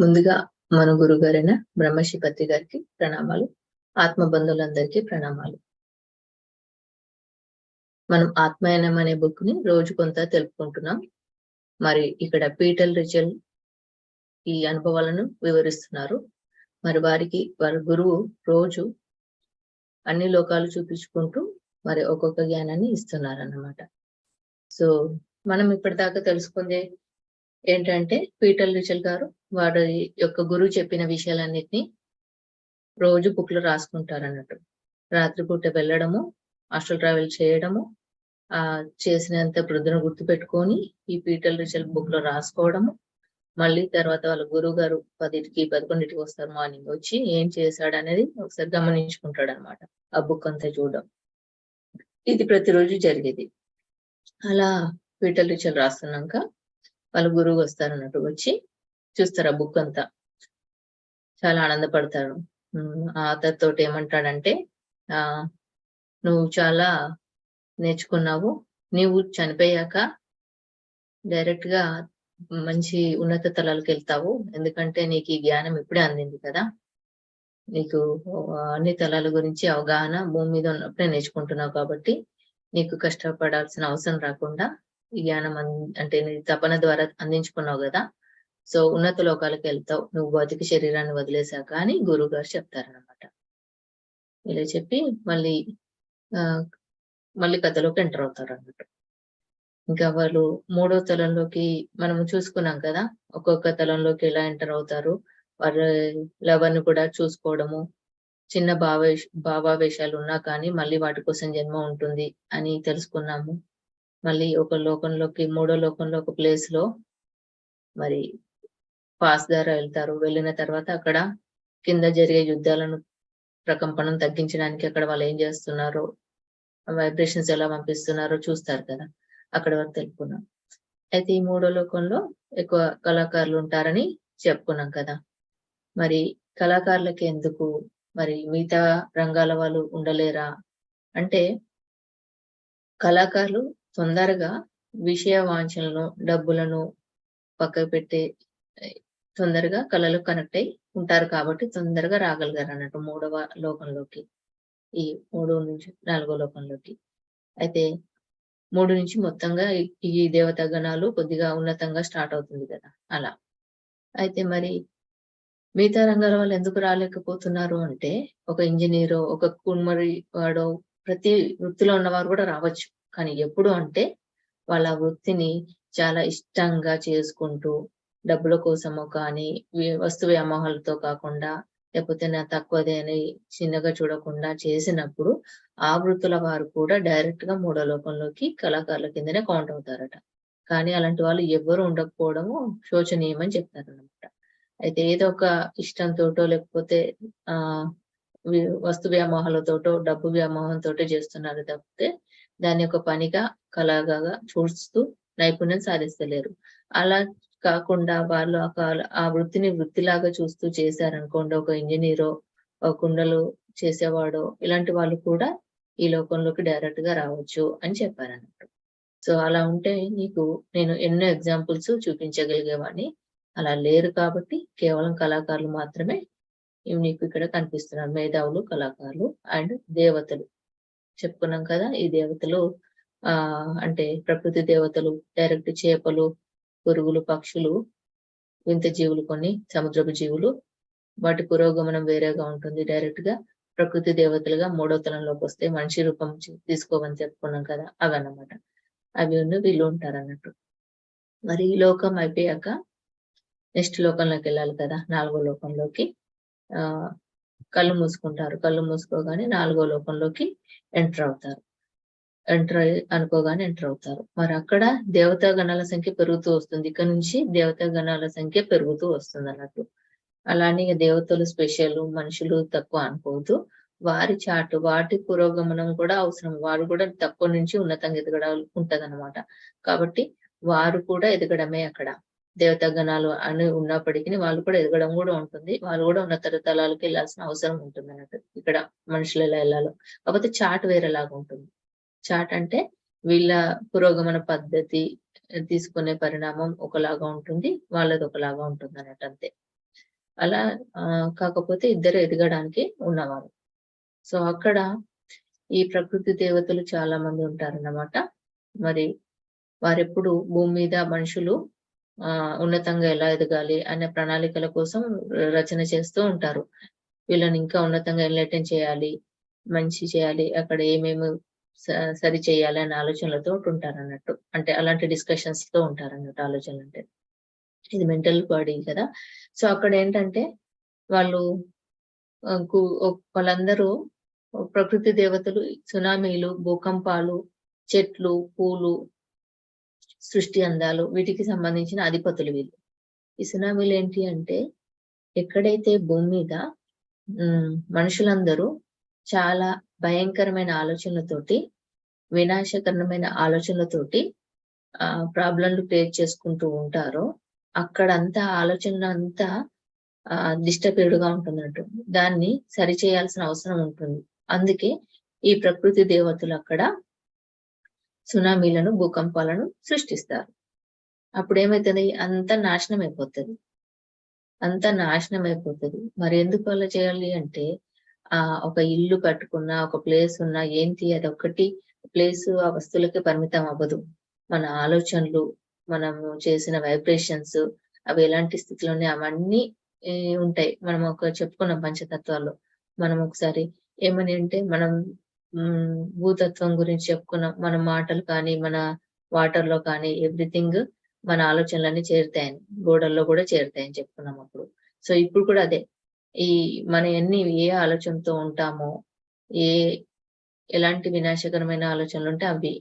ముందుగా మన గురుగారైన బ్రహ్మశ్రీ పత్రి గారికి ప్రణామాలు. ఆత్మబంధువులందరికీ ప్రణామాలు. మనం ఆత్మయనం అనే బుక్ ని రోజు కొంత తెలుపుకుంటున్నాం. మరి ఇక్కడ పీటర్ రిచల్ ఈ అనుభవాలను వివరిస్తున్నారు. మరి వారికి వారి గురువు రోజు అన్ని లోకాలు చూపించుకుంటూ మరి ఒక్కొక్క జ్ఞానాన్ని ఇస్తున్నారు అన్నమాట. సో మనం ఇప్పటిదాకా తెలుసుకుందే ఏంటంటే పీటర్ రిచల్ గారు వారి యొక్క గురువు చెప్పిన విషయాలన్నిటినీ రోజు బుక్ లో రాసుకుంటారు అన్నట్టు. రాత్రిపూట వెళ్ళడము, హాస్టల్ ట్రావెల్ చేయడము, చేసినంత ప్రొద్దున గుర్తు పెట్టుకొని ఈ పీటర్ రిచల్ బుక్ లో రాసుకోవడము, మళ్ళీ తర్వాత వాళ్ళ గురువు గారు 10కి 11కి వస్తారు, మార్నింగ్ వచ్చి ఏం చేశాడు అనేది ఒకసారి గమనించుకుంటాడు అనమాట. ఆ బుక్ అంతా చూడడం ఇది ప్రతిరోజు జరిగేది. అలా పీటర్ రిచల్ రాస్తున్నాక వాళ్ళ గురువు వస్తారు అన్నట్టు. వచ్చి చూస్తారు ఆ బుక్ అంతా, చాలా ఆనందపడతారు. అతనితో ఏమంటాడంటే, నువ్వు చాలా నేర్చుకున్నావు, నీవు చనిపోయాక డైరెక్ట్ గా మంచి ఉన్నత తలాలకు వెళ్తావు, ఎందుకంటే నీకు ఈ జ్ఞానం ఇప్పుడే అందింది కదా, నీకు అన్ని తలాల గురించి అవగాహన భూమి మీద ఉన్నప్పుడే నేర్చుకుంటున్నావు కాబట్టి నీకు కష్టపడాల్సిన అవసరం రాకుండా ఈ జ్ఞానం అంటే నీ తపన ద్వారా అందించుకున్నావు కదా, సో ఉన్నత లోకాలకు వెళ్తావు నువ్వు భౌతిక శరీరాన్ని వదిలేశాక అని గురువు గారు చెప్తారనమాట. ఇలా చెప్పి మళ్ళీ కథలోకి ఎంటర్ అవుతారు అన్నట్టు. ఇంకా వాళ్ళు 3వ తలంలోకి మనం చూసుకున్నాం కదా, ఒక్కొక్క తలంలోకి ఎలా ఎంటర్ అవుతారు, వారి లవర్ని కూడా చూసుకోవడము, చిన్న భావావేశాలు ఉన్నా కానీ మళ్ళీ వాటి కోసం జన్మ ఉంటుంది అని తెలుసుకున్నాము. మళ్ళీ ఒక లోకంలోకి 3వ లోకంలో ఒక ప్లేస్ లో మరి పాస్ ద్వారా వెళ్తారు. వెళ్ళిన తర్వాత అక్కడ కింద జరిగే యుద్ధాలను ప్రకంపనం తగ్గించడానికి అక్కడ వాళ్ళు ఏం చేస్తున్నారో, వైబ్రేషన్స్ ఎలా పంపిస్తున్నారో చూస్తారు కదా, అక్కడ వరకు తెలుపుకున్నాం. అయితే ఈ 3వ లోకంలో ఎక్కువ కళాకారులు ఉంటారని చెప్పుకున్నాం కదా. మరి కళాకారులకి ఎందుకు మరి మిగతా రంగాల వాళ్ళు ఉండలేరా అంటే, కళాకారులు తొందరగా విషయ వాంఛలను, డబ్బులను పక్కకు పెట్టి తొందరగా కళలు కనెక్ట్ అయి ఉంటారు కాబట్టి తొందరగా రాగలిగారు అన్నట్టు 3వ లోకంలోకి, ఈ 3 నుంచి 4వ లోకంలోకి. అయితే 3 నుంచి మొత్తంగా ఈ దేవతా గణాలు కొద్దిగా ఉన్నతంగా స్టార్ట్ అవుతుంది కదా అలా. అయితే మరి మిగతా రంగాల వాళ్ళు ఎందుకు రాలేకపోతున్నారు అంటే, ఒక ఇంజనీరో, ఒక కుమ్మరి వాడో, ప్రతి వృత్తిలో ఉన్నవారు కూడా రావచ్చు. కానీ ఎప్పుడు అంటే వాళ్ళ వృత్తిని చాలా ఇష్టంగా చేసుకుంటూ, డబ్బుల కోసమో కానీ వస్తు వ్యామోహాలతో కాకుండా, లేకపోతే నా తక్కువదే అని చిన్నగా చూడకుండా చేసినప్పుడు ఆ వృత్తుల వారు కూడా డైరెక్ట్ గా 3వ లోకంలోకి కళాకారుల కిందనే కౌంట్ అవుతారట. కానీ అలాంటి వాళ్ళు ఎవ్వరు ఉండకపోవడము శోచనీయమని చెప్తారనమాట. అయితే ఏదో ఒక ఇష్టంతోటో లేకపోతే వస్తు వ్యామోహాలతోటో, డబ్బు వ్యామోహంతో చేస్తున్నారు తప్పితే దాన్ని ఒక పనిగా కళగా చూస్తూ నైపుణ్యం సాధిస్తలేరు. అలా కాకుండా వాళ్ళు ఆ వృత్తిని వృత్తిలాగా చూస్తూ చేశారనుకోండి, ఒక ఇంజనీరో, ఒక కుండలు చేసేవాడో, ఇలాంటి వాళ్ళు కూడా ఈ లోకంలోకి డైరెక్ట్ గా రావచ్చు అని చెప్పారన్నట్టు. సో అలా ఉంటే నేను ఎన్నో ఎగ్జాంపుల్స్ చూపించగలిగేవాడిని. అలా లేరు కాబట్టి కేవలం కళాకారులు మాత్రమే నీకు ఇక్కడ కనిపిస్తున్నారు. మేధావులు, కళాకారులు అండ్ దేవతలు చెప్పుకున్నాం కదా. ఈ దేవతలు అంటే ప్రకృతి దేవతలు డైరెక్ట్ చేపలు, పురుగులు, పక్షులు, వింత జీవులు, కొన్ని సముద్రపు జీవులు, వాటి పురోగమనం వేరేగా ఉంటుంది. డైరెక్ట్ గా ప్రకృతి దేవతలుగా 3వ తలంలోకి వస్తే మనిషి రూపం తీసుకోవని చెప్పుకున్నాం కదా, అవన్నమాట. అవి వీళ్ళు ఉంటారు అన్నట్టు. మరి ఈ లోకం అయిపోయాక నెక్స్ట్ లోకంలోకి వెళ్ళాలి కదా, 4వ లోకంలోకి. కళ్ళు మూసుకుంటారు. కళ్ళు మూసుకోగానే 4వ లోకంలోకి ఎంటర్ అవుతారు. ఎంటర్ అవుతారు. మరి అక్కడ దేవతా గణాల సంఖ్య పెరుగుతూ వస్తుంది. ఇక్కడ నుంచి దేవతా గణాల సంఖ్య పెరుగుతూ వస్తుంది అన్నట్టు. అలానే దేవతలు స్పెషల్, మనుషులు తక్కువ అనుకోవద్దు. వాటి పురోగమనం కూడా అవసరం. వారు కూడా తక్కువ నుంచి ఉన్నతంగా ఎదగడం ఉంటదన్నమాట. కాబట్టి వారు కూడా ఎదగడమే అక్కడ. దేవతా గణాలు అని ఉన్నప్పటికీ వాళ్ళు కూడా ఎదగడం కూడా ఉంటుంది. వాళ్ళు కూడా ఉన్నత తలాలకు వెళ్ళాల్సిన అవసరం ఉంటుంది అన్నట్టు. ఇక్కడ మనుషులు ఎలా వెళ్ళాలో, కాకపోతే చాట్ వేరేలాగా ఉంటుంది. చాట్ అంటే వీళ్ళ పురోగమన పద్ధతి, తీసుకునే పరిణామం ఒకలాగా ఉంటుంది, వాళ్ళది ఒకలాగా ఉంటుంది అన్నట్టు అంతే. అలా కాకపోతే ఇద్దరు ఎదగడానికి ఉన్నవారు. సో అక్కడ ఈ ప్రకృతి దేవతలు చాలా మంది ఉంటారన్నమాట. మరి వారెప్పుడు భూమి మీద మనుషులు ఉన్నతంగా ఎలా ఎదగాలి అనే ప్రణాళికల కోసం రచన చేస్తూ ఉంటారు. వీళ్ళని ఇంకా ఉన్నతంగా ఎన్లైటన్ చేయాలి, మంచి చేయాలి, అక్కడ ఏమేమి సరి చేయాలి అనే ఆలోచనలతో ఉంటారన్నట్టు. అంటే అలాంటి డిస్కషన్స్ తో ఉంటారన్నట్టు ఆలోచనలంటే. ఇది మెంటల్ బాడీ కదా! సో అక్కడ ఏంటంటే వాళ్ళు వాళ్ళందరూ ప్రకృతి దేవతలు సునామీలు, భూకంపాలు, చెట్లు, పూలు, సృష్టి అందాలు వీటికి సంబంధించిన అధిపతులు వీళ్ళు. ఈ సునామీలు ఏంటి అంటే ఎక్కడైతే భూమి మీద మనుషులందరూ చాలా భయంకరమైన ఆలోచనలతోటి, వినాశకరమైన ఆలోచనలతోటి ప్రాబ్లంలు క్రియేట్ చేసుకుంటూ ఉంటారో అక్కడంతా ఆలోచన అంతా డిస్టర్బ్డ్ గా ఉంటుందన్నట్టు. దాన్ని సరి చేయాల్సిన అవసరం ఉంటుంది. అందుకే ఈ ప్రకృతి దేవతలు అక్కడ సునామీలను, భూకంపాలను సృష్టిస్తారు. అప్పుడు ఏమైతుంది? అంతా నాశనం అయిపోతుంది. అంతా నాశనం అయిపోతుంది. మరి ఎందుకు అలా చేయాలి అంటే ఒక ఇల్లు కట్టుకున్నా, ఒక ప్లేస్ ఉన్నా ఏంటి అదొక్కటి ప్లేస్ ఆ వస్తువులకే పరిమితం అవ్వదు. మన ఆలోచనలు, మనము చేసిన వైబ్రేషన్స్ అవి ఎలాంటి స్థితిలో ఉన్నాయి అవన్నీ ఉంటాయి. మనం చెప్పుకున్నాం పంచతత్వాల్లో. మనం ఒకసారి ఏమని అంటే మనం భూతత్వం గురించి చెప్పుకున్నాం. మన మాటలు కానీ, మన వాటర్ లో కానీ ఎవ్రీథింగ్ మన ఆలోచనలన్నీ చేరుతాయని, గోడల్లో కూడా చేరుతాయని చెప్పుకున్నాం అప్పుడు. సో ఇప్పుడు కూడా అదే. మన ఏ ఆలోచనతో ఉంటామో, ఎలాంటి వినాశకరమైన ఆలోచనలు ఉంటే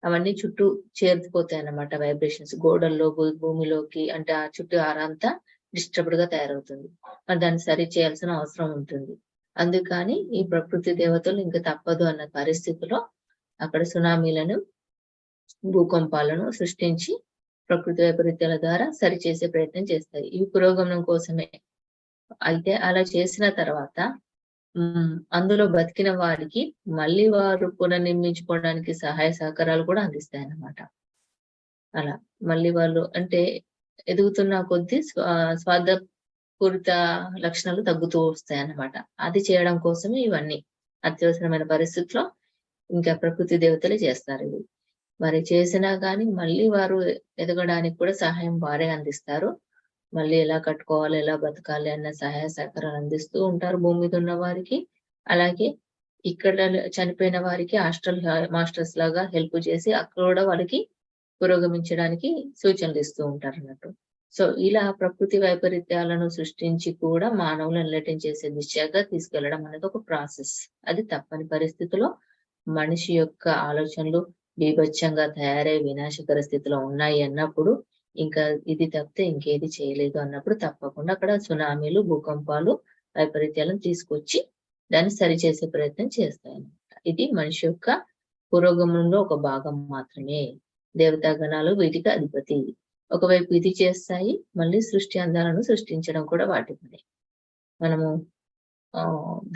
అవన్నీ చుట్టూ చేరుకుపోతాయి అన్నమాట. వైబ్రేషన్స్ గోడల్లో, భూమిలోకి, అంటే ఆ చుట్టూ అంతా డిస్టర్బ్డ్ గా తయారవుతుంది. మరి దాన్ని సరి చేయాల్సిన అవసరం ఉంటుంది. అందుకని ఈ ప్రకృతి దేవతలు ఇంకా తప్పదు అన్న పరిస్థితిలో అక్కడ సునామీలను, భూకంపాలను సృష్టించి ప్రకృతి వైపరీత్యాల ద్వారా సరిచేసే ప్రయత్నం చేస్తాయి. ఇవి పురోగమనం కోసమే. అయితే అలా చేసిన తర్వాత అందులో బతికిన వారికి మళ్ళీ వారు పునర్నిర్మించుకోవడానికి సహాయ సహకారాలు కూడా అందిస్తాయన్నమాట. అలా మళ్ళీ వాళ్ళు అంటే ఎదుగుతున్న కొద్దీ స్వార్థపూరిత లక్షణాలు తగ్గుతూ వస్తాయన్నమాట. అది చేయడం కోసమే ఇవన్నీ అత్యవసరమైన పరిస్థితిలో ఇంకా ప్రకృతి దేవతలే చేస్తారు ఇవి. మరి చేసినా కానీ మళ్ళీ వారు ఎదగడానికి కూడా సహాయం వారే అందిస్తారు. మళ్ళీ ఎలా కట్టుకోవాలి, ఎలా బతకాలి అన్న సహాయ సహకారాలు అందిస్తూ ఉంటారు భూమి మీద ఉన్న వారికి. అలాగే ఇక్కడ చనిపోయిన వారికి హాస్టల్ మాస్టర్స్ లాగా హెల్ప్ చేసి అక్కడ కూడా వాళ్ళకి పురోగమించడానికి సూచనలు ఇస్తూ ఉంటారు అన్నట్టు. సో ఇలా ప్రకృతి వైపరీత్యాలను సృష్టించి కూడా మానవులను ఎన్లైటన్ చేసే దిశగా తీసుకెళ్లడం అనేది ఒక ప్రాసెస్. అది తప్పని పరిస్థితిలో మనిషి యొక్క ఆలోచనలు బీభత్సంగా తయారై వినాశకర స్థితిలో ఉన్నాయి అన్నప్పుడు, ఇంకా ఇది తప్పితే ఇంకేది చేయలేదు అన్నప్పుడు తప్పకుండా అక్కడ సునామీలు, భూకంపాలు, వైపరీత్యాలను తీసుకొచ్చి దాన్ని సరిచేసే ప్రయత్నం చేస్తాయన్నమాట. ఇది మనిషి యొక్క పురోగమనంలో ఒక భాగం మాత్రమే. దేవతా గణాలు వీటికి అధిపతి. ఒకవైపు ఇది చేస్తాయి, మళ్ళీ సృష్టి అందాలను సృష్టించడం కూడా వాటి పని. మనము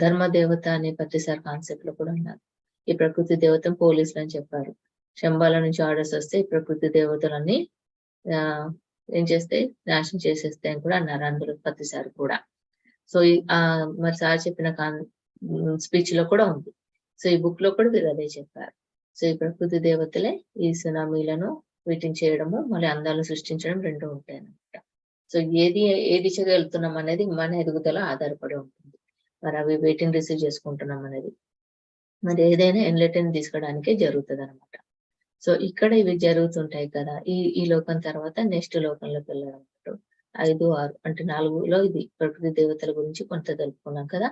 ధర్మదేవత అనే ప్రతిసారి కాన్సెప్ట్ లో కూడా ఉన్నారు. ఈ ప్రకృతి దేవతను పోలీసులు అని చెప్పారు. శంబాల నుంచి ఆర్డర్స్ వస్తే ఈ ప్రకృతి దేవతలన్నీ ఏం చేస్తాయి, నాశనం చేసేస్తాయి అని కూడా అన్నారు అందులో ప్రతిసారి కూడా. సో మరి సార్ చెప్పిన స్పీచ్ లో కూడా ఉంది. సో ఈ బుక్ లో కూడా వీరు అదే చెప్పారు. సో ఈ ప్రకృతి దేవతలే ఈ సునామీలను వీటిని చేయడము, మళ్ళీ అందాలను సృష్టించడం రెండు ఉంటాయి అన్నమాట. సో ఏ దిశగా వెళ్తున్నాం అనేది మన ఎదుగుదల ఆధారపడి ఉంటుంది. మరి అవి వేటిని రిసీవ్ చేసుకుంటున్నాం అనేది మరి ఏదైనా ఎన్లైటన్ తీసుకోవడానికే జరుగుతుంది అనమాట. సో ఇక్కడ ఇవి జరుగుతుంటాయి కదా. ఈ లోకం తర్వాత నెక్స్ట్ లోకంలోకి వెళ్ళడం 5, 6 అంటే 4లో ఇది ప్రకృతి దేవతల గురించి కొంత తెలుపుకున్నాం కదా.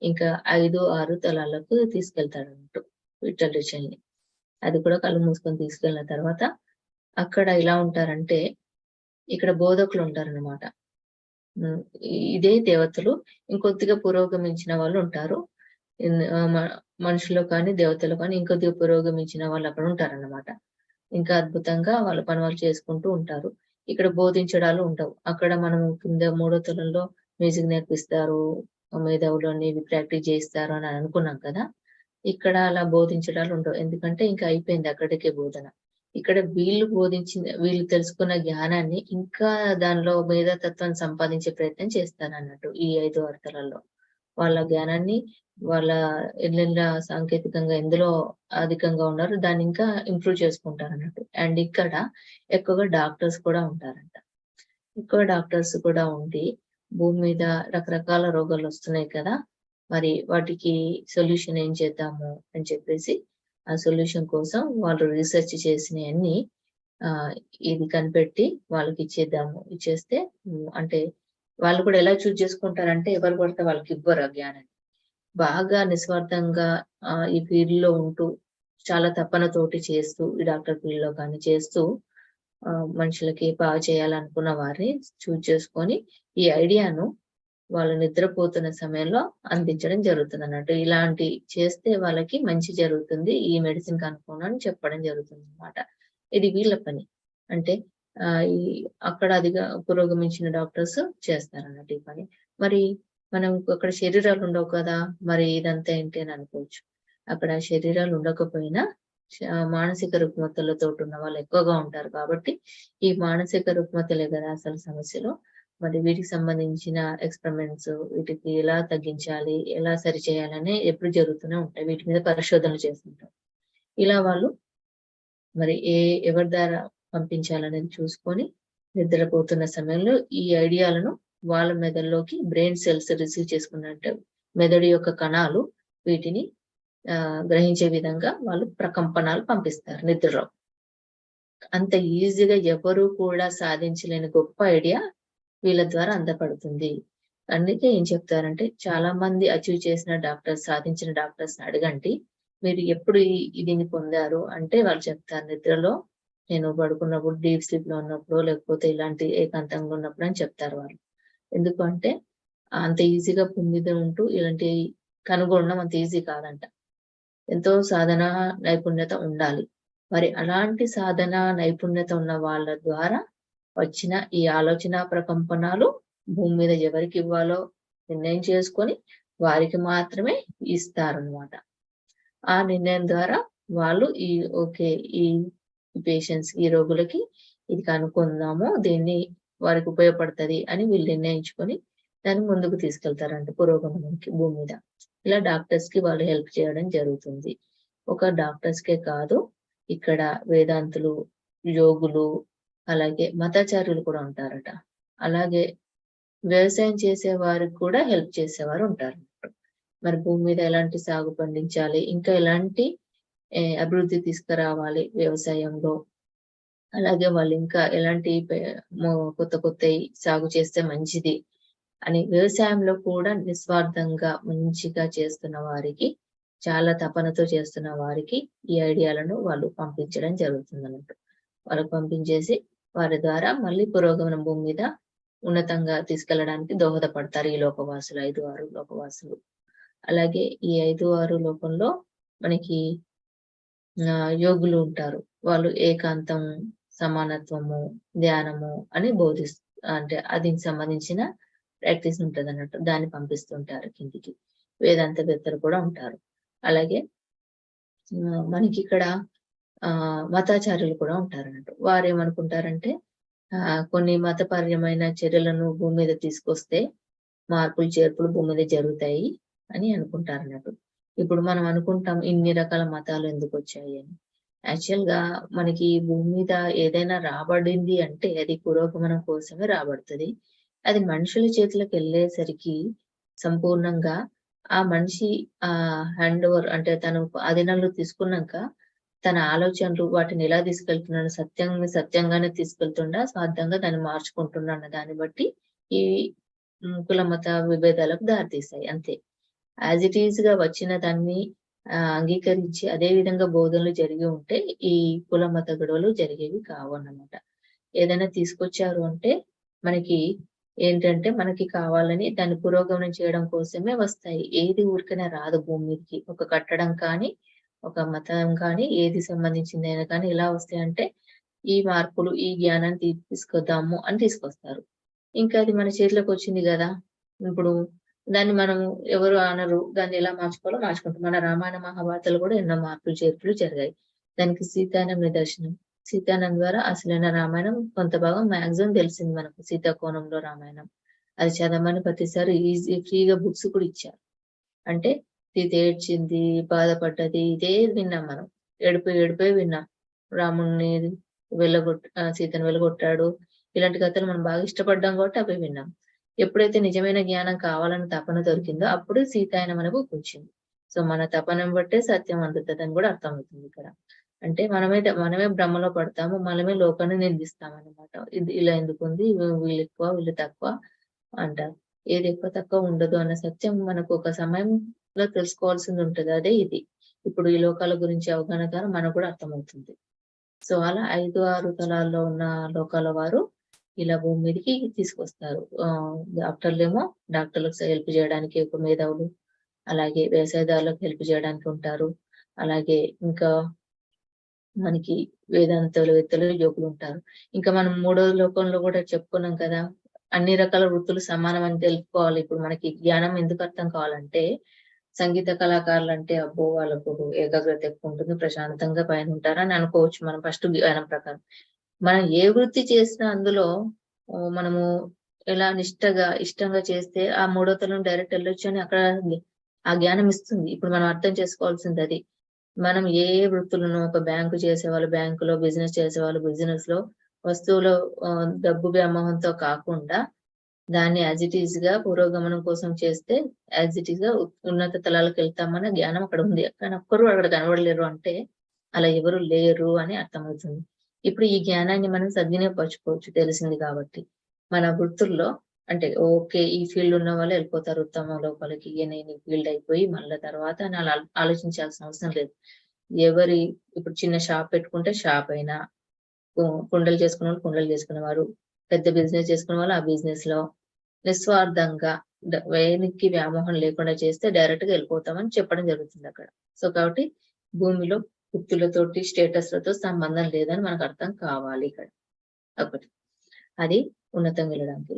ఇంకా 5, 6 తలాలకు తీసుకెళ్తాడు అన్నట్టు విఠలుని. అది కూడా కళ్ళు మూసుకొని తీసుకెళ్ళిన తర్వాత అక్కడ ఇలా ఉంటారంటే ఇక్కడ బోధకులు ఉంటారన్నమాట. ఇదే దేవతలు ఇంకొద్దిగా పురోగమించిన వాళ్ళు ఉంటారు. మనుషులు కానీ దేవతలు కానీ ఇంకొద్దిగా పురోగమించిన వాళ్ళు అక్కడ ఉంటారన్నమాట. ఇంకా అద్భుతంగా వాళ్ళ పని వాళ్ళు చేసుకుంటూ ఉంటారు. ఇక్కడ బోధించడాలు ఉండవు. అక్కడ మనం కింద 3వ తలంలో మ్యూజిక్ నేర్పిస్తారు, మేధావులు అనేవి ప్రాక్టీస్ చేయిస్తారు అని అనుకున్నాం కదా. ఇక్కడ అలా బోధించడాలు ఉండవు. ఎందుకంటే ఇంకా అయిపోయింది అక్కడికే బోధన. ఇక్కడ వీళ్ళు తెలుసుకున్న జ్ఞానాన్ని ఇంకా దానిలో మేధాతత్వాన్ని సంపాదించే ప్రయత్నం చేస్తారన్నట్టు ఈ 5 వార్తలలో. వాళ్ళ జ్ఞానాన్ని వాళ్ళ ఎల్లెల్ల సాంకేతికంగా ఎందులో అధికంగా ఉన్నారో దాన్ని ఇంకా ఇంప్రూవ్ చేసుకుంటారన్నట్టు. అండ్ ఇక్కడ ఎక్కువగా డాక్టర్స్ కూడా ఉంటారంట. ఎక్కువ డాక్టర్స్ కూడా ఉండి భూమి మీద రకరకాల రోగాలు వస్తున్నాయి కదా! మరి వాటికి సొల్యూషన్ ఏం చేద్దాము అని చెప్పేసి ఆ సొల్యూషన్ కోసం వాళ్ళు రీసెర్చ్ చేసినయన్నీ ఇది కనిపెట్టి వాళ్ళకిచ్చేద్దాము. ఇచ్చేస్తే అంటే వాళ్ళు కూడా ఎలా చూజ్ చేసుకుంటారంటే ఎవరు పడితే వాళ్ళకివ్వరు ఆ జ్ఞానాన్ని. బాగా నిస్వార్థంగా ఈ ఫీల్డ్‌లో ఉంటూ చాలా తపనతోటి చేస్తూ ఈ డాక్టర్ ఫీల్డ్‌లో కానీ చేస్తూ మనుషులకి బాగా చేయాలనుకున్న వారిని చూజ్ చేసుకొని ఈ ఐడియాను వాళ్ళు నిద్రపోతున్న సమయంలో అందించడం జరుగుతుందన్నట్టు. ఇలాంటి చేస్తే వాళ్ళకి మంచి జరుగుతుంది. ఈ మెడిసిన్ కనుక్కోనని చెప్పడం జరుగుతుందన్నమాట. ఇది వీళ్ళ పని. అంటే ఈ అక్కడ అదిగా పురోగమించిన డాక్టర్స్ చేస్తారన్నట్టు ఈ పని. మరి మనం అక్కడ శరీరాలు ఉండవు కదా! మరి ఇదంతా ఏంటి అని అనుకోవచ్చు. అక్కడ శరీరాలు ఉండకపోయినా మానసిక రుగ్మతలతోటి ఉన్న వాళ్ళు ఎక్కువగా ఉంటారు కాబట్టి, ఈ మానసిక రుగ్మతలే కదా అసలు సమస్యలు. మరి వీటికి సంబంధించిన ఎక్స్‌పెరిమెంట్స్ వీటికి ఎలా తగ్గించాలి, ఎలా సరిచేయాలని ఎప్పుడు జరుగుతూనే ఉంటాయి. వీటి మీద పరిశోధనలు చేస్తుంటారు. ఇలా వాళ్ళు మరి ఎవరి ద్వారా పంపించాలనేది చూసుకొని నిద్రపోతున్న సమయంలో ఈ ఐడియాలను వాళ్ళ మెదడులోకి బ్రెయిన్ సెల్స్ రిసీవ్ చేసుకున్నట్టు మెదడు యొక్క కణాలు వీటిని గ్రహించే విధంగా వాళ్ళు ప్రకంపనాలు పంపిస్తారు నిద్రలో. అంత ఈజీగా ఎవరు కూడా సాధించలేని గొప్ప ఐడియా వీళ్ళ ద్వారా అందపడుతుంది. అందుకే ఏం చెప్తారంటే చాలా మంది అచీవ్ చేసిన డాక్టర్స్, సాధించిన డాక్టర్స్‌ని అడగండి. మీరు ఎప్పుడు దీన్ని పొందారు అంటే వాళ్ళు చెప్తారు. నిద్రలో నేను పడుకున్నప్పుడు, డీప్ స్లీప్‌లో ఉన్నప్పుడు, లేకపోతే ఇలాంటి ఏకాంతంగా ఉన్నప్పుడు అని చెప్తారు వాళ్ళు. ఎందుకు అంటే అంత ఈజీగా భూమి మీద ఉంటూ ఇలాంటివి కనుగొనడం అంత ఈజీ కాదంట. ఎంతో సాధన, నైపుణ్యత ఉండాలి. మరి అలాంటి సాధన, నైపుణ్యత ఉన్న వాళ్ళ ద్వారా వచ్చిన ఈ ఆలోచన ప్రకంపనాలు భూమి మీద ఎవరికివ్వాలో నిర్ణయం చేసుకొని వారికి మాత్రమే ఇస్తారనమాట. ఆ నిర్ణయం ద్వారా వాళ్ళు ఈ పేషెంట్స్, ఈ రోగులకి ఇది కనుక్కుందాము, దీన్ని వారికి ఉపయోగపడతది అని వీళ్ళు నిర్ణయించుకొని దాన్ని ముందుకు తీసుకెళ్తారంట పురోగమనానికి భూమి మీద. ఇలా డాక్టర్స్‌కి వాళ్ళు హెల్ప్ చేయడం జరుగుతుంది. ఒక డాక్టర్స్‌కే కాదు, ఇక్కడ వేదాంతులు, యోగులు, అలాగే మతాచార్యులు కూడా ఉంటారట. అలాగే వ్యవసాయం చేసే వారికి కూడా హెల్ప్ చేసేవారు ఉంటారు. మరి భూమి మీద ఎలాంటి సాగు పండించాలి, ఇంకా ఎలాంటి అభివృద్ధి తీసుకురావాలి వ్యవసాయంలో, అలాగే వాళ్ళు ఇంకా ఎలాంటి కొత్తయి సాగు చేస్తే మంచిది అని వ్యవసాయంలో కూడా నిస్వార్థంగా మంచిగా చేస్తున్న వారికి, చాలా తపనతో చేస్తున్న వారికి ఈ ఐడియాలను వాళ్ళు పంపించడం జరుగుతుందన్నట్టు. వాళ్ళకి పంపించేసి వారి ద్వారా మళ్ళీ పురోగమనం భూమి మీద ఉన్నతంగా తీసుకెళ్లడానికి దోహదపడతారు ఈ లోకవాసులు, 5, 6 లోకవాసులు. అలాగే ఈ 5, 6 లోకంలో మనకి యోగులు ఉంటారు. వాళ్ళు ఏకాంతం, సమానత్వము, ధ్యానము అని అంటే దీనికి సంబంధించిన ప్రాక్టీస్ ఉంటదన్నట్టు. దాన్ని పంపిస్తుంటారు కిందికి. వేదాంతవేత్తలు కూడా ఉంటారు. అలాగే మనకిక్కడ మతాచార్యులు కూడా ఉంటారన్నట్టు. వారేమనుకుంటారంటే కొన్ని మతపరమైన చర్యలను భూమి మీద తీసుకొస్తే మార్పులు, చేర్పులు భూమి మీద జరుగుతాయి అని అనుకుంటారన్నట్టు. ఇప్పుడు మనం అనుకుంటాం ఇన్ని రకాల మతాలు ఎందుకొచ్చాయి అని. యాక్చువల్‌గా మనకి భూమి మీద ఏదైనా రాబడింది అంటే అది పురోగమనం కోసమే రాబడుతది. అది మనుషుల చేతులకెళ్ళేసరికి సంపూర్ణంగా ఆ మనిషి హ్యాండ్ ఓవర్ అంటే తను ఆధీనంలో తీసుకున్నాక తన ఆలోచనలు వాటిని ఎలా తీసుకెళ్తున్నాడు, సత్యంగానే తీసుకెళ్తుండా, స్వార్థంగా దాన్ని మార్చుకుంటున్నా అన్న దాన్ని బట్టి ఈ కుల మత విభేదాలకు దారితీస్తాయి అంతే. యాజ్ ఇట్ ఈజ్ గా వచ్చిన దాన్ని అంగీకరించి అదే విధంగా బోధనలు జరిగి ఉంటే ఈ కుల మత గొడవలు జరిగేవి కావన్నమాట. ఏదైనా తీసుకొచ్చారు అంటే మనకి ఏంటంటే మనకి కావాలని దాన్ని పురోగమనం చేయడం కోసమే వస్తాయి. ఏది ఊరికనే రాదు భూమి మీదకి. ఒక కట్టడం కానీ, ఒక మతం కానీ, ఏది సంబంధించిందైనా కానీ ఎలా వస్తాయంటే ఈ మార్పులు, ఈ జ్ఞానాన్ని తీసుకొద్దాము అని తీసుకొస్తారు. ఇంకా అది మన చేతిలోకి వచ్చింది గదా! ఇప్పుడు దాన్ని మనం ఎవరు అనరు. దాన్ని ఎలా మార్చుకోవాలో మార్చుకుంటాం. మన రామాయణ, మహాభారతాలు కూడా ఎన్నో మార్పులు, చేర్పులు జరిగాయి. దానికి సీతానే నిదర్శనం. సీతానంద్ ద్వారా అసలైన రామాయణం కొంత భాగం మాక్సిమం తెలిసింది మనకు. సీతాకోణంలో రామాయణం అది చదవమని ప్రతిసారి ఫ్రీగా బుక్స్ కూడా ఇచ్చారు. అంటే సీత ఏడ్చింది, బాధపడ్డది ఇదే విన్నాం మనం. ఏడిపోయి విన్నాం. రాముడిని సీతను వెలగొట్టాడు. ఇలాంటి కథలు మనం బాగా ఇష్టపడ్డాం కాబట్టి అవి విన్నాం. ఎప్పుడైతే నిజమైన జ్ఞానం కావాలని తపన దొరికిందో అప్పుడు సీతాయనం అనే బుక్ వచ్చింది. సో మన తపనం బట్టే సత్యం అందుతుందని కూడా అర్థమవుతుంది ఇక్కడ. అంటే మనమే భ్రమలో పడతాము, మనమే లోకాన్ని నిందిస్తాం అన్నమాట. ఇది ఇలా ఎందుకుంది, వీళ్ళు ఎక్కువ వీళ్ళు తక్కువ అంటారు. ఏది ఎక్కువ తక్కువ ఉండదు అన్న సత్యం మనకు ఒక సమయంలో తెలుసుకోవాల్సింది ఉంటది. అదే ఇది. ఇప్పుడు ఈ లోకాల గురించి అవగాహన ద్వారా మనకు కూడా అర్థమవుతుంది. సో అలా 5, 6 తలాల్లో ఉన్న లోకాల వారు ఇలా భూమి మీదకి తీసుకొస్తారు. డాక్టర్లకు హెల్ప్ చేయడానికి ఒక మేధావులు, అలాగే వ్యవసాయదారులకు హెల్ప్ చేయడానికి ఉంటారు. అలాగే ఇంకా మనకి వేదాంతవేత్తలు, యోగులు ఉంటారు. ఇంకా మనం 3వ లోకంలో కూడా చెప్పుకున్నాం కదా, అన్ని రకాల వృత్తులు సమానం అని తెలుసుకోవాలి. ఇప్పుడు మనకి జ్ఞానం ఎందుకు అర్థం కావాలంటే, సంగీత కళాకారులు అంటే అబ్బో వాళ్ళకు ఏకాగ్రత ఎక్కువ ఉంటుంది, ప్రశాంతంగా పైన ఉంటారని అనుకోవచ్చు మనం ఫస్ట్ జ్ఞానం ప్రకారం. మనం ఏ వృత్తి చేసినా అందులో మనము ఎలా ఇష్టంగా చేస్తే ఆ 3వ తలం డైరెక్ట్ వెళ్ళొచ్చు అని అక్కడ ఆ జ్ఞానం ఇస్తుంది. ఇప్పుడు మనం అర్థం చేసుకోవాల్సింది అది. మనం ఏ వృత్తులను ఒక బ్యాంకు చేసేవాళ్ళు బ్యాంకులో, బిజినెస్ చేసేవాళ్ళు బిజినెస్ లో, వస్తువులో డబ్బు వ్యామోహంతో కాకుండా దాన్ని యాజ్ ఇట్ ఈజ్ గా పురోగమనం కోసం చేస్తే యాజ్ ఇట్ ఈజ్ గా ఉన్నత తలాలకు వెళ్తామన్న జ్ఞానం అక్కడ ఉంది. కానీ ఒక్కరు అక్కడ కనబడలేరు అంటే అలా ఎవరు లేరు అని అర్థమవుతుంది. ఇప్పుడు ఈ జ్ఞానాన్ని మనం సద్వినియోగపరచుకోవచ్చు తెలిసింది కాబట్టి. మన వృత్తుల్లో అంటే ఓకే ఈ ఫీల్డ్ ఉన్న వాళ్ళు వెళ్ళిపోతారు ఉత్తమ లోపలికి, నేను ఈ ఫీల్డ్ అయిపోయి మళ్ళీ తర్వాత అని అలా ఆలోచించాల్సిన అవసరం లేదు. ఇప్పుడు చిన్న షాప్ పెట్టుకుంటే షాప్ అయినా, కుండలు చేసుకునే వాళ్ళు కుండలు చేసుకునేవారు, పెద్ద బిజినెస్ చేసుకునే వాళ్ళు ఆ బిజినెస్ లో నిస్వార్థంగా వేనికి వ్యామోహం లేకుండా చేస్తే డైరెక్ట్ గా వెళ్ళిపోతామని చెప్పడం జరుగుతుంది అక్కడ. సో కాబట్టి భూమిలో వృత్తులతోటి స్టేటస్లతో సంబంధం లేదని మనకు అర్థం కావాలి ఇక్కడ. ఒకటి అది ఉన్నతంగా వెళ్ళడానికి.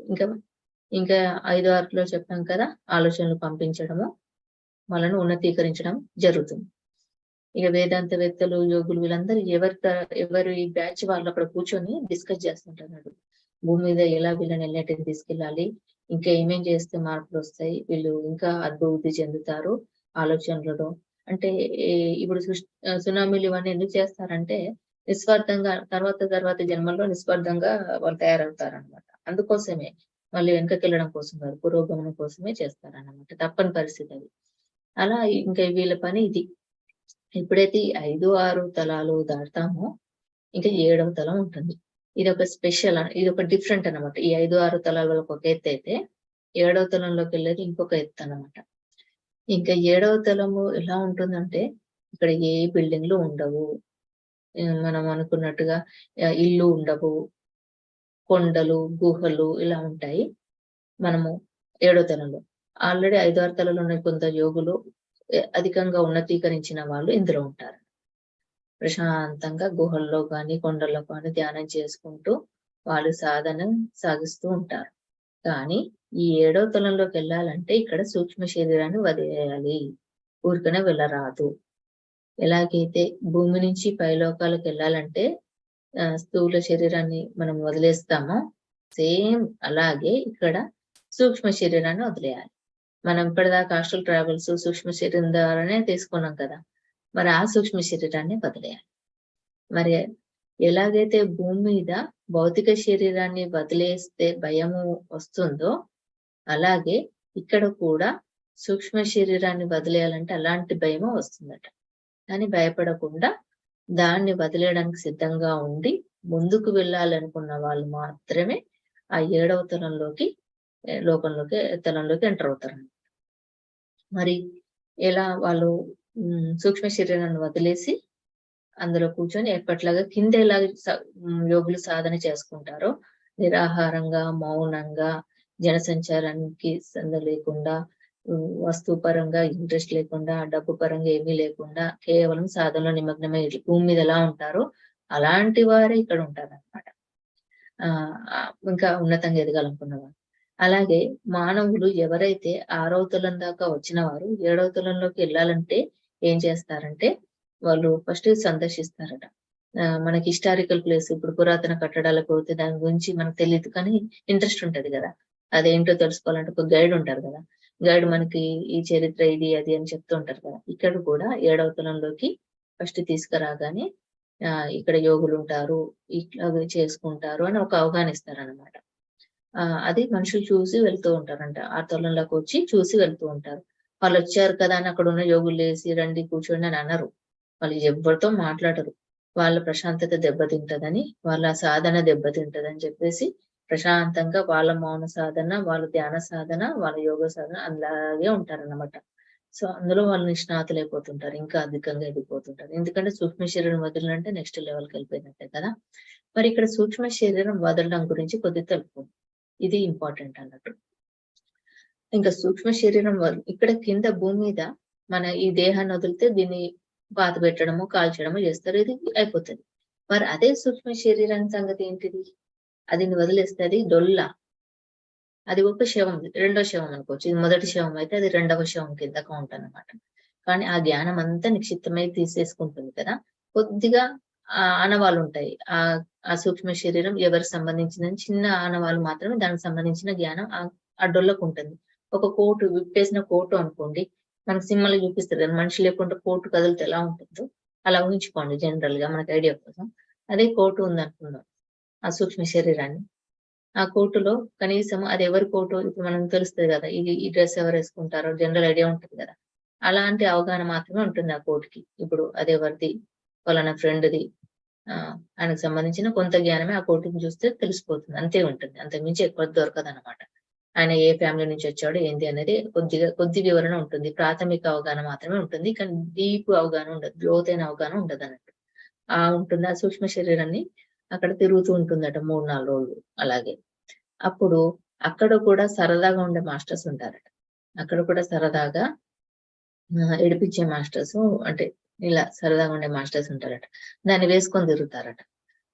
ఇంకా 5, 6లో చెప్పాం కదా, ఆలోచనలు పంపించడము వాళ్ళను ఉన్నతీకరించడం జరుగుతుంది. ఇక వేదాంతవేత్తలు, యోగులు వీళ్ళందరూ ఎవరి బ్యాచ్ వాళ్ళు అక్కడ కూర్చొని డిస్కస్ చేస్తుంటున్నాడు. భూమి మీద ఎలా వీళ్ళని ఎన్నటికి తీసుకెళ్ళాలి, ఇంకా ఏమేం చేస్తే మార్పులు వస్తాయి, వీళ్ళు ఇంకా అభివృద్ధి చెందుతారు ఆలోచనలలో. అంటే ఇప్పుడు సునామీలు ఇవన్నీ ఎందుకు చేస్తారంటే నిస్వార్థంగా తర్వాత జన్మల్లో నిస్వార్థంగా వాళ్ళు తయారవుతారు అనమాట. అందుకోసమే వాళ్ళు వెనకకెళ్ళడం కోసం కాదు, పురోగమనం కోసమే చేస్తారన్నమాట. తప్పని పరిస్థితి అది. అలా ఇంకా వీళ్ళ పని ఇది. ఎప్పుడైతే 5, 6 తలాలు దాటుతామో ఇంకా 7వ తలం ఉంటుంది. ఇది ఒక స్పెషల్, ఇది ఒక డిఫరెంట్ అనమాట. ఈ 5, 6 తలాల వాళ్ళకి ఒక ఎత్తు అయితే 7వ తలంలోకి వెళ్ళేది ఇంకొక ఎత్తు అనమాట. ఇంకా 7వ తలము ఎలా ఉంటుందంటే ఇక్కడ ఏ బిల్డింగ్లు ఉండవు, మనం అనుకున్నట్టుగా ఇల్లు ఉండవు, కొండలు, గుహలు ఇలా ఉంటాయి. మనము 7వ తలంలో ఆల్రెడీ 5, 6 తలలో ఉన్న కొంత యోగులు అధికంగా ఉన్నతీకరించిన వాళ్ళు ఇందులో ఉంటారు. ప్రశాంతంగా గుహల్లో కానీ కొండల్లో కానీ ధ్యానం చేసుకుంటూ వాళ్ళు సాధన సాగిస్తూ ఉంటారు. కానీ ఈ 7వ తలంలోకి వెళ్ళాలంటే ఇక్కడ సూక్ష్మ శరీరాన్ని వదిలేయాలి, ఊరికనే వెళ్ళరాదు. ఎలాగైతే భూమి నుంచి పైలోకాలకు వెళ్ళాలంటే స్థూల శరీరాన్ని మనం వదిలేస్తామో సేమ్ అలాగే ఇక్కడ సూక్ష్మ శరీరాన్ని వదిలేయాలి. మనం ఇప్పటిదాకా హాస్టల్ ట్రావెల్స్ సూక్ష్మ శరీరం ద్వారానే తీసుకున్నాం కదా, మరి ఆ సూక్ష్మ శరీరాన్ని వదిలేయాలి. మరి ఎలాగైతే భూమి మీద భౌతిక శరీరాన్ని వదిలేస్తే భయము వస్తుందో అలాగే ఇక్కడ కూడా సూక్ష్మ శరీరాన్ని వదిలేయాలంటే అలాంటి భయము వస్తుందట. కానీ భయపడకుండా దాన్ని వదిలేయడానికి సిద్ధంగా ఉండి ముందుకు వెళ్ళాలనుకున్న వాళ్ళు మాత్రమే ఆ 7వ తలంలోకి ఎంటర్ అవుతారు. మరి ఎలా వాళ్ళు సూక్ష్మ శరీరాన్ని వదిలేసి అందులో కూర్చొని ఎప్పట్లాగా కింద ఎలా యోగులు సాధన చేసుకుంటారో నిరాహారంగా, మౌనంగా, జనసంచారానికి సంద లేకుండా, వస్తువు పరంగా ఇంట్రెస్ట్ లేకుండా, డబ్బు పరంగా ఏమీ లేకుండా కేవలం సాధనలో నిమగ్నమై భూమి మీద ఎలా ఉంటారో అలాంటి వారే ఇక్కడ ఉంటారన్నమాట. ఇంకా ఉన్నతంగా ఎదగాలనుకున్నవారు. అలాగే మానవులు ఎవరైతే 6వ తలం దాకా వచ్చిన వారు 7వ తలంలోకి వెళ్ళాలంటే ఏం చేస్తారంటే వాళ్ళు ఫస్ట్ సందర్శిస్తారట. మనకి హిస్టారికల్ ప్లేస్ ఇప్పుడు పురాతన కట్టడాలకు పోతే దాని గురించి మనకు తెలియదు కానీ ఇంట్రెస్ట్ ఉంటది కదా. అదేంటో తెలుసుకోవాలంటే ఒక గైడ్ ఉంటారు కదా. గైడ్ మనకి ఈ చరిత్ర ఇది అది అని చెప్తూ ఉంటారు కదా. ఇక్కడ కూడా 7వ తలంలోకి ఫస్ట్ తీసుకురాగానే ఇక్కడ యోగులు ఉంటారు, ఇట్లా చేసుకుంటారు అని ఒక అవగాహన ఇస్తారనమాట. అది మనుషులు చూసి వెళ్తూ ఉంటారంట. ఆ తలంలోకి వచ్చి చూసి వెళ్తూ ఉంటారు. వాళ్ళు వచ్చారు కదా అని అక్కడ ఉన్న యోగులు లేసి రండి కూర్చోండి అని అనరు. వాళ్ళు ఎవరితో మాట్లాడరు. వాళ్ళ ప్రశాంతత దెబ్బతింటదని, వాళ్ళ సాధన దెబ్బతింటదని చెప్పేసి ప్రశాంతంగా వాళ్ళ మౌన సాధన, వాళ్ళ ధ్యాన సాధన, వాళ్ళ యోగ సాధన అలాగే ఉంటారన్నమాట. సో అందులో వాళ్ళు నిష్ణాతులైపోతుంటారు. ఇంకా అధికంగా ఎదిగిపోతుంటారు. ఎందుకంటే సూక్ష్మ శరీరం వదలంటే నెక్స్ట్ లెవెల్కి వెళ్ళిపోయినట్టే కదా. మరి ఇక్కడ సూక్ష్మ శరీరం వదలడం గురించి కొద్దిగా తెలుపుకుందాం. ఇది ఇంపార్టెంట్ అన్నట్టు. ఇంకా సూక్ష్మ శరీరం ఇక్కడ కింద భూమి మీద మన ఈ దేహాన్ని వదిలితే దీన్ని పాత పెట్టడము, కాల్చడము చేస్తారు. ఇది అయిపోతుంది. మరి అదే సూక్ష్మ శరీరం సంగతి ఏంటిది? అది వదిలేస్తే అది డొల్ల. అది ఒక శవం, రెండో శవం అనుకోవచ్చు. ఇది మొదటి శవం అయితే అది రెండవ శవం కింద కౌంట్ అన్నమాట. కానీ ఆ జ్ఞానం అంతా నిక్షిప్తమై తీసేసుకుంటుంది కదా. కొద్దిగా ఆనవాళ్ళు ఉంటాయి. ఆ సూక్ష్మ శరీరం ఎవరికి సంబంధించిన చిన్న ఆనవాళ్ళు మాత్రమే దానికి సంబంధించిన జ్ఞానం ఆ డొల్లకు ఉంటుంది. ఒక కోటు విప్పేసిన కోటు అనుకోండి, మనకు సినిమాలో చూపిస్తారు కదా, మనిషి లేకుండా కోటు కదిలితే ఎలా ఉంటుందో అలా ఊహించుకోండి జనరల్ గా మనకి ఐడియా కోసం. అదే కోటు ఉందనుకుందాం ఆ సూక్ష్మ శరీరాన్ని. ఆ కోటులో కనీసం అది ఎవరి కోటు ఇప్పుడు మనం తెలుస్తుంది కదా, ఈ డ్రెస్ ఎవరు వేసుకుంటారో జనరల్ ఐడియా ఉంటుంది కదా. అలాంటి అవగాహన మాత్రమే ఉంటుంది ఆ కోటుకి. ఇప్పుడు అది ఎవరిది, వాళ్ళ ఫ్రెండ్ది, ఆయనకు సంబంధించిన కొంత జ్ఞానమే ఆ కోటుని చూస్తే తెలిసిపోతుంది. అంతే ఉంటుంది, అంతకుమించి ఎక్కువ దొరకదు అనమాట. ఆయన ఏ ఫ్యామిలీ నుంచి వచ్చాడు ఏంటి అనేది కొద్ది వివరణ ఉంటుంది. ప్రాథమిక అవగాహన మాత్రమే ఉంటుంది. కానీ డీప్ అవగాహన ఉండదు, లోతైన అవగాహన ఉండదు అన్నట్టు. ఉంటుంది. ఆ సూక్ష్మ శరీరాన్ని అక్కడ తిరుగుతూ ఉంటుందట 3-4 రోజులు. అలాగే అప్పుడు అక్కడ కూడా సరదాగా ఉండే మాస్టర్స్ ఉంటారట. అక్కడ కూడా సరదాగా ఏడిపించే మాస్టర్స్, అంటే ఇలా సరదాగా ఉండే మాస్టర్స్ ఉంటారట. దాన్ని వేసుకొని తిరుగుతారట.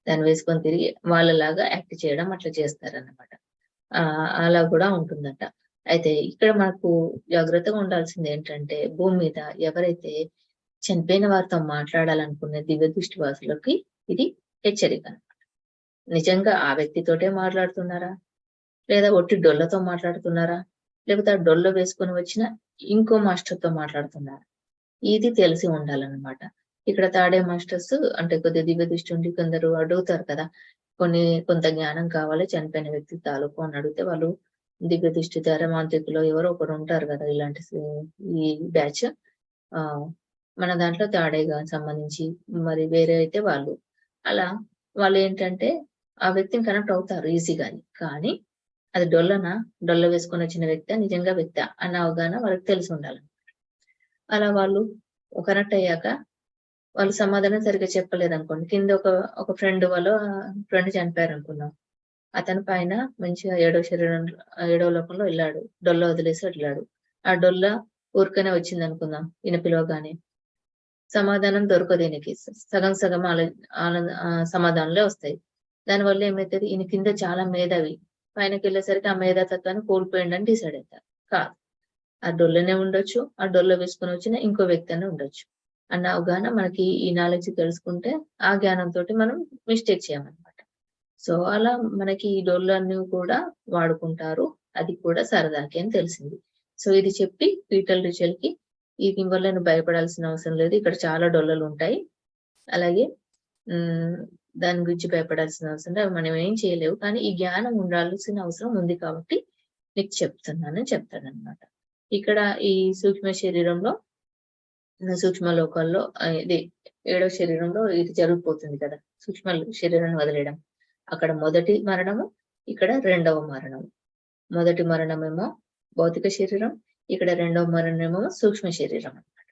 దాన్ని వేసుకొని తిరిగి వాళ్ళలాగా యాక్ట్ చేయడం అట్లా చేస్తారన్నమాట. అలా కూడా ఉంటుందట. అయితే ఇక్కడ మనకు జాగ్రత్తగా ఉండాల్సింది ఏంటంటే, భూమి మీద ఎవరైతే చనిపోయిన వారితో మాట్లాడాలనుకునే దివ్య దృష్టి వాసులకి ఇది హెచ్చరిక అనమాట. నిజంగా ఆ వ్యక్తితోటే మాట్లాడుతున్నారా, లేదా ఒట్టి డొల్లతో మాట్లాడుతున్నారా, లేకపోతే ఆ డొల్ల వేసుకొని వచ్చిన ఇంకో మాస్టర్ తో మాట్లాడుతున్నారా, ఇది తెలిసి ఉండాలన్నమాట. ఇక్కడ తాడే మాస్టర్స్ అంటే కొద్దిగా దివ్య దృష్టి ఉండి కొందరు అడుగుతారు కదా, కొంత జ్ఞానం కావాలి చనిపోయిన వ్యక్తి తాలూకు అని అడిగితే వాళ్ళు దివ్య దృష్టి ద్వారా మాంత్రికులు ఎవరో ఒకరు ఉంటారు కదా ఇలాంటి ఈ బ్యాచ్. మన దాంట్లో తాడేగా సంబంధించి, మరి వేరే అయితే వాళ్ళు అలా వాళ్ళు ఏంటంటే ఆ వ్యక్తిని కనెక్ట్ అవుతారు ఈజీగాని. కానీ అది డొల్ల వేసుకొని వచ్చిన వ్యక్తి నిజంగా వ్యక్తి అన్న అవగాహన వాళ్ళకి తెలిసి ఉండాలన్నమాట. అలా వాళ్ళు కనెక్ట్ అయ్యాక వాళ్ళు సమాధానం సరిగ్గా చెప్పలేదు అనుకోండి, కింద ఒక ఫ్రెండ్ చనిపోయారు అనుకున్నాం. అతని పైన మంచిగా 7వ లోకంలో వెళ్ళాడు, డొల్ల వదిలేసి వెళ్ళాడు. ఆ డొల్ల ఊరికనే వచ్చింది అనుకుందాం, ఈయన పిలవగానే సమాధానం దొరకదు ఈయనకి. సగం సమాధానాలే వస్తాయి. దానివల్ల ఏమైతుంది, ఈయన కింద చాలా మేధావి, పైనకి వెళ్ళేసరికి ఆ మేధాతత్వాన్ని కోల్పోయిండని డిసైడ్ అవుతారు. కాదు, ఆ డొల్లనే ఉండొచ్చు, ఆ డొల్ల వేసుకొని వచ్చిన ఇంకో వ్యక్తి అనే ఉండొచ్చు అన్న అవగాహన మనకి ఈ నాలెడ్జ్ తెలుసుకుంటే ఆ జ్ఞానంతో మనం మిస్టేక్ చేయమన్నమాట. సో అలా మనకి ఈ డొల్లని కూడా వాడుకుంటారు, అది కూడా సరదాకి అని తెలిసింది. సో ఇది చెప్పి పీటల్ రిచువల్ కి ఇది వల్ల నువ్వు భయపడాల్సిన అవసరం లేదు, ఇక్కడ చాలా డొల్లలు ఉంటాయి, అలాగే దాని గురించి భయపడాల్సిన అవసరం లేదు, మనం ఏం చేయలేవు, కానీ ఈ జ్ఞానం ఉండాల్సిన అవసరం ఉంది కాబట్టి నీకు చెప్తున్నానని చెప్తాడనమాట. ఇక్కడ ఈ సూక్ష్మ శరీరంలో, సూక్ష్మ లోకాల్లో ఇది 7వ శరీరంలో ఇది జరిగిపోతుంది కదా, సూక్ష్మ శరీరాన్ని వదిలేయడం. అక్కడ మొదటి మరణము, ఇక్కడ రెండవ మరణము. మొదటి మరణమేమో భౌతిక శరీరం, ఇక్కడ రెండవ మరణమేమో సూక్ష్మ శరీరం అన్నమాట.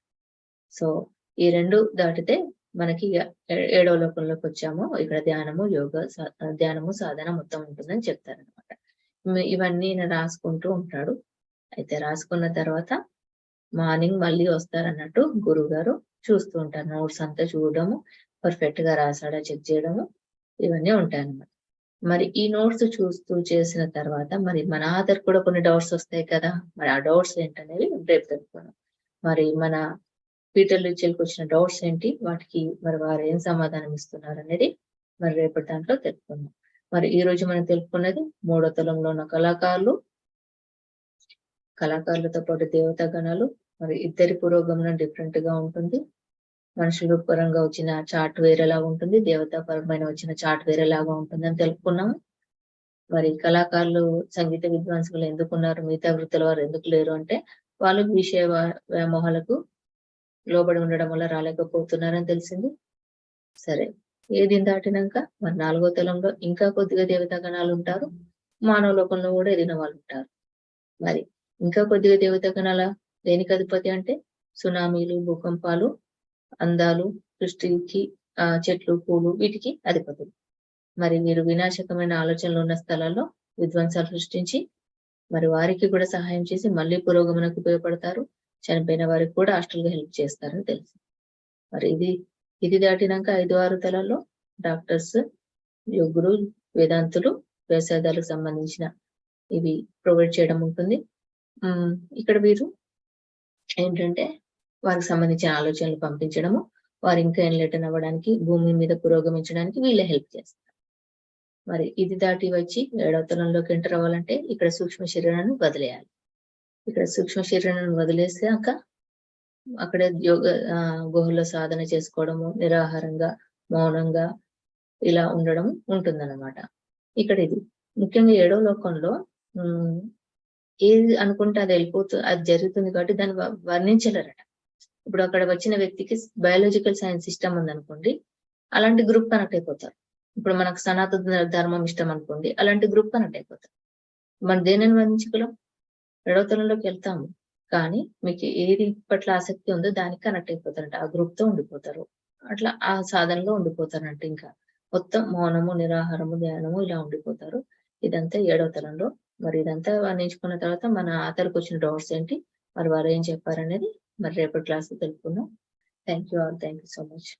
సో ఈ రెండు దాటితే మనకి 7వ లోకంలోకి వచ్చాము. ఇక్కడ ధ్యానము సాధన మొత్తం ఉంటుందని చెప్తారనమాట. ఇవన్నీ రాసుకుంటూ ఉంటాడు. అయితే రాసుకున్న తర్వాత మార్నింగ్ మళ్ళీ వస్తారన్నట్టు గురువు గారు చూస్తూ ఉంటారు. నోట్స్ అంతా చూడడము, పర్ఫెక్ట్ గా రాసాడా చెక్ చేయడము, ఇవన్నీ ఉంటాయన్నమాట. మరి ఈ నోట్స్ చూస్తూ చేసిన తర్వాత మరి మన ఆధార్ కూడా కొన్ని డౌట్స్ వస్తాయి కదా, మరి ఆ డౌట్స్ ఏంటనేవి రేపు తెలుసుకున్నాం. మరి మన పీటర్ లిచెల్కి వచ్చిన డౌట్స్ ఏంటి, వాటికి మరి వారు ఏం సమాధానం ఇస్తున్నారు అనేది మరి రేపటి దాంట్లో తెలుపుకుందాం. మరి ఈ రోజు మనం తెలుపుకున్నది 3వ తలంలో ఉన్న కళాకారులతో పాటు దేవతా గణాలు. మరి ఇద్దరి పురోగమనం డిఫరెంట్ గా ఉంటుంది. మనుషుల పరంగా వచ్చిన చార్ట్ వేరేలాగా ఉంటుంది, దేవతా పరమైన వచ్చిన చార్ట్ వేరేలాగా ఉంటుంది అని తెలుపుకున్నాము. మరి కళాకారులు సంగీత విద్వాంసులు ఎందుకున్నారు, మిగతా వృత్తుల వారు ఎందుకు లేరు అంటే వాళ్ళు విషయ వ్యామోహాలకు లోబడి ఉండడం వల్ల రాలేకపోతున్నారని తెలిసింది. సరే, ఏది దాటినాక మరి 4వ తలంలో ఇంకా కొద్దిగా దేవతా గణాలు ఉంటారు, మానవ లోకంలో కూడా ఎదిగిన వాళ్ళు ఉంటారు. మరి ఇంకా కొద్దిగా దేవతా గణాల దేనికి అధిపతి అంటే సునామీలు, భూకంపాలు, అందాలు, సృష్టికి చెట్లు, పూలు వీటికి అధిపతులు. మరి వీరు వినాశకమైన ఆలోచనలు ఉన్న స్థలాల్లో విధ్వంసాలు సృష్టించి మరి వారికి కూడా సహాయం చేసి మళ్ళీ పురోగమనకు ఉపయోగపడతారు. చనిపోయిన వారికి కూడా హాస్టల్ గా హెల్ప్ చేస్తారని తెలుసు. మరి ఇది దాటినాక 5-6 తలాల్లో డాక్టర్స్, యోగులు, వేదాంతులు, వ్యవసాయాలకు సంబంధించిన ఇవి ప్రొవైడ్ చేయడం ఉంటుంది. ఇక్కడ వీరు ఏంటంటే వారికి సంబంధించిన ఆలోచనలు పంపించడము, వారు ఇంకా ఎన్లైటన్ అవ్వడానికి, భూమి మీద పురోగమించడానికి వీళ్ళే హెల్ప్ చేస్తారు. మరి ఇది దాటి వచ్చి 7వ తలంలోకి ఎంటర్ అవ్వాలంటే ఇక్కడ సూక్ష్మ శరీరాన్ని వదిలేయాలి. ఇక్కడ సూక్ష్మ శరీరాన్ని వదిలేసాక అక్కడే గుహలో సాధన చేసుకోవడము, నిరాహారంగా, మౌనంగా ఇలా ఉండడం ఉంటుందన్నమాట. ఇక్కడ ఇది ముఖ్యంగా 7వ లోకంలో ఏది అనుకుంటే అది అది జరుగుతుంది కాబట్టి దాన్ని వర్ణించలేరట. ఇప్పుడు అక్కడ వచ్చిన వ్యక్తికి బయాలజికల్ సైన్స్ ఇష్టం ఉందనుకోండి, అలాంటి గ్రూప్ కనెక్ట్ అయిపోతారు. ఇప్పుడు మనకు సనాతన ధర్మం ఇష్టం అనుకోండి, అలాంటి గ్రూప్ కనెక్ట్ అయిపోతారు. మనం దేనిని వర్ణించగలం? 7వ తలంలోకి వెళ్తాము, కానీ మీకు ఏది పట్ల ఆసక్తి ఉందో దానికి కనెక్ట్ అయిపోతారంట, ఆ గ్రూప్ తో ఉండిపోతారు. అట్లా ఆ సాధనలో ఉండిపోతారంట. ఇంకా మొత్తం మౌనము, నిరాహారము, ధ్యానము ఇలా ఉండిపోతారు. ఇదంతా 7వ తలంలో. మరి ఇదంతా వర్ణించుకున్న తర్వాత మన ఆతరికి వచ్చిన డౌట్స్ ఏంటి, మరి వారు ఏం చెప్పారనేది మరి రేపటి క్లాస్ తెలుపుకుందాం. Thank you all. Thank you so much.